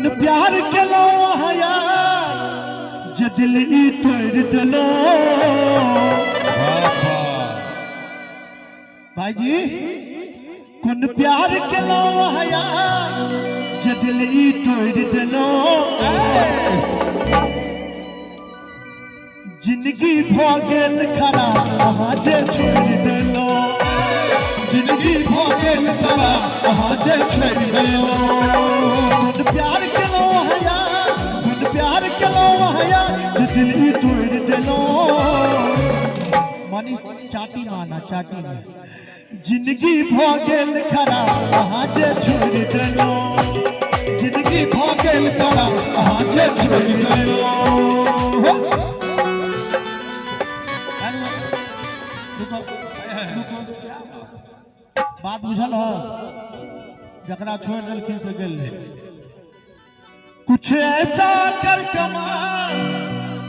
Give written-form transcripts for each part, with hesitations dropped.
कोन प्यार केलो हया जे दिल ई तोड़ देलो। भाई जी कोन प्यार केलो हया जे दिल ई तोड़ देलो। जिंदगी भ गेल खराब अहाँ जे छोड़ देलो। जिंदगी भ गेल खराब अहाँ जे छोड़ देलो। कोन प्यार केलो हया कोन प्यार केलो हया जे दिल ई तोड़ देलो। मानी चाटी माना चाटी में जिंदगी भ गेल खराब अहाँ जे छोड़ देलो। जिंदगी भ गेल खराब अहाँ जे छोड़ देलो। बात बुझल है जकरा छोड़ दिलखिन से गेल। कुछ ऐसा कर कमाल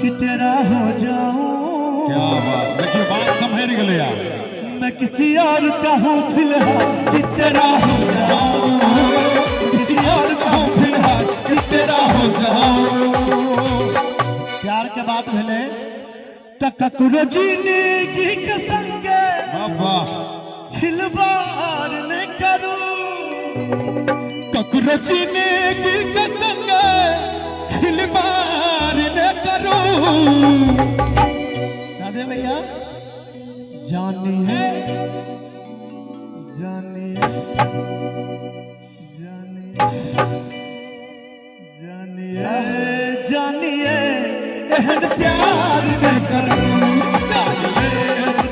कि तेरा हो जाऊं। क्या बात, देखिए बात समझ गए यार। मैं किसी और का हूँ फिलहाल कि तेरा हो जाऊं। किसी और का हूँ फिलहाल कि तेरा हो जाऊं। प्यार के बात भेले तकरो जिंदगी के संगे खिलवाड़ न करूं। ककरो जिंदगी के संगे खिलवाड़ न करूं। राधे भैया जानी है जानी जानी जानी जानिए एहन प्यार न करूं।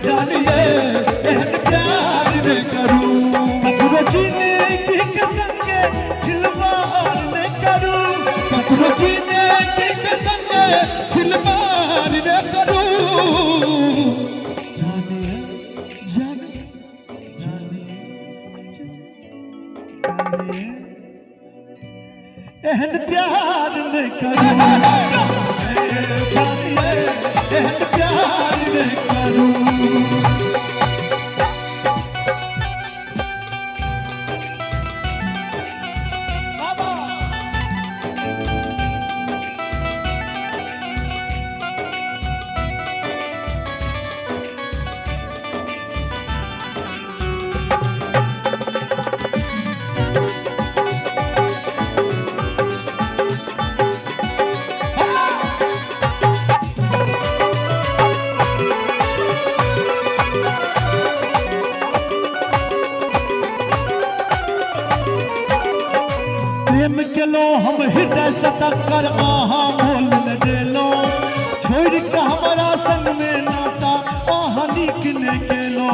जानिए एहन प्यार न करूं। ककरो जिंदगी के संगे खिलवाड़ न करूं। ककरो जिंदगी के संगे खिलवाड़ न करूं। एहन प्यार न करूं। जानिए एहन प्यार न करूं। प्रेम केलो हम हृदय से टक्कर आहा मोल न देलो। छोड़ के हमारा संग में नाता आहा नीक न केलो।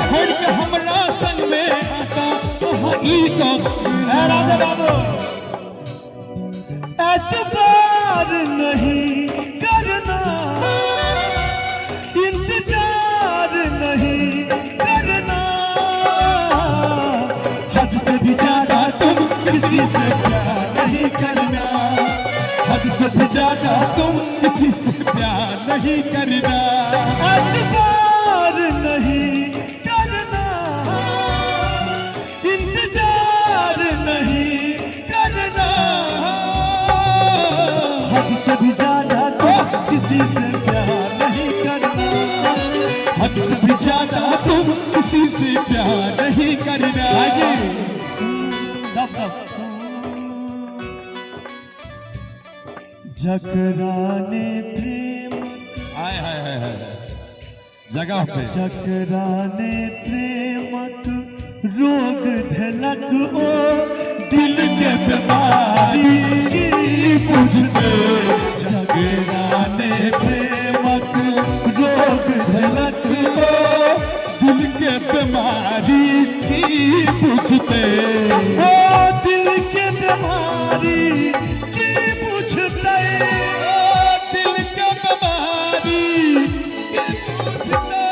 छोड़ के हमरा संग में नाता आहा नीक। राधे बाबू एतबार नहीं करना इंतजार नहीं करना। हद से भी ज्यादा तुम किसी से प्यार नहीं करना। हद से भी ज्यादा तुम किसी से प्यार नहीं करना। एतबार नहीं करना इंतजार नहीं करना। हद से भी ज्यादा तुम किसी से प्यार नहीं करना। हद से भी ज्यादा तुम किसी से प्यार नहीं करना। जकराने प्रेम हाय हाय हाय हाय जगह पे जकराने प्रेमक रोग धलक ओ दिल के बीमारी बुझते। जकराने प्रेमक रोग धलक ओ दिल के बीमारी की पूछते। ओ दिल के बीमारी की पूछते। ओ दिल के बीमारी की पूछते।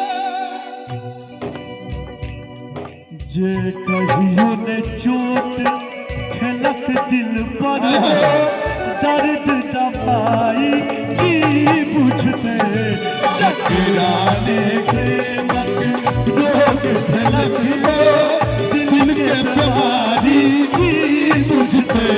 जे कहियो ने चोट खेलक दिल पर दर्द दबाई की बुझते। जकराने प्रेमक रोग धलक दिल के बीमारी की बुझते।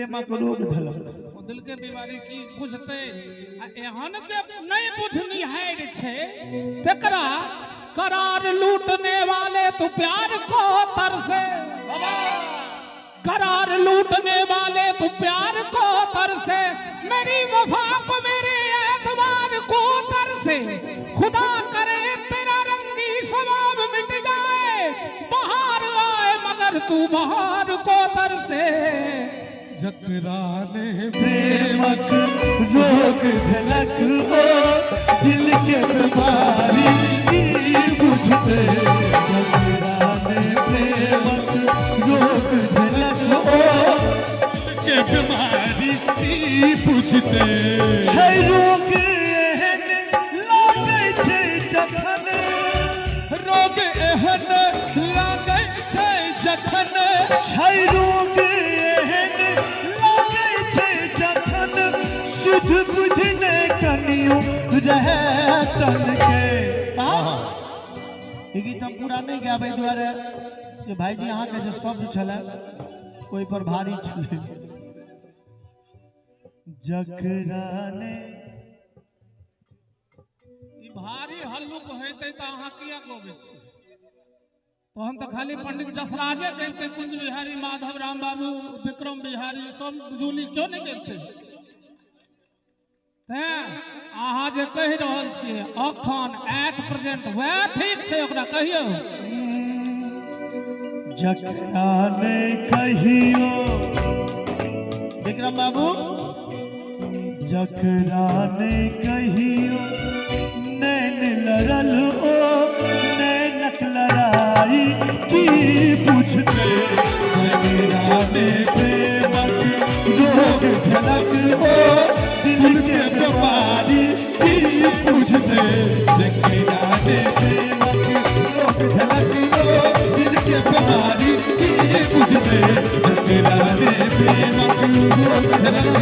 प्रेमक रोग धलक। दिल के बीमारी की बुझते एहन जे नहीं बुझनी है छे तेकरा करार लूटने वाले तू प्यार को तरसे, करार लूटने वाले तू प्यार को तरसे, मेरी वफा को मेरे एतबार को तरसे, खुदा करे तेरा रंगी शबाब मिट जाए, बाहर आए मगर तू बाहर को तरसे। जकराने प्रेमक रोग धलक ओ दिल के बीमारी की बुझते, जकराने प्रेमक रोग धलक ओ के बीमारी की पूछते छै रोग एहन लागे छै जखन, रोग एहन लागे छै जखन, छै रोग एहन लागे छै जखन, सुध बुझने कनियो रहे तन के। ई गीत हम पूरा नहीं गाबै दुआरे जे भाईजी अहाँ के जे शब्द छले ओहि पर भारी छले। जकराने ई भारी हल्लुक हेतै त अहाँ किया गबै छी? तो हम तो खाली पंडित जसराजे कहते, कुंज बिहारी, माधव राम बाबू, विक्रम बिहारी सब जूली क्यों नहीं कहते? अहाँ जे कह रहल छियै अखन एट प्रेजेंट वह ठीक छै, ओकरा कहियो। जकराने कहियो विक्रम बाबू, जकराने कहियो नैन लड़ल ओ नैनक लड़ाई की पूछते, जकराने प्रेमक रोग धलक ओ दिल के बीमारी की पूछते, जकराने प्रेमक रोग धलक ओ दिल के बीमारी की पूछते, जकराने प्रेमक रोग धलक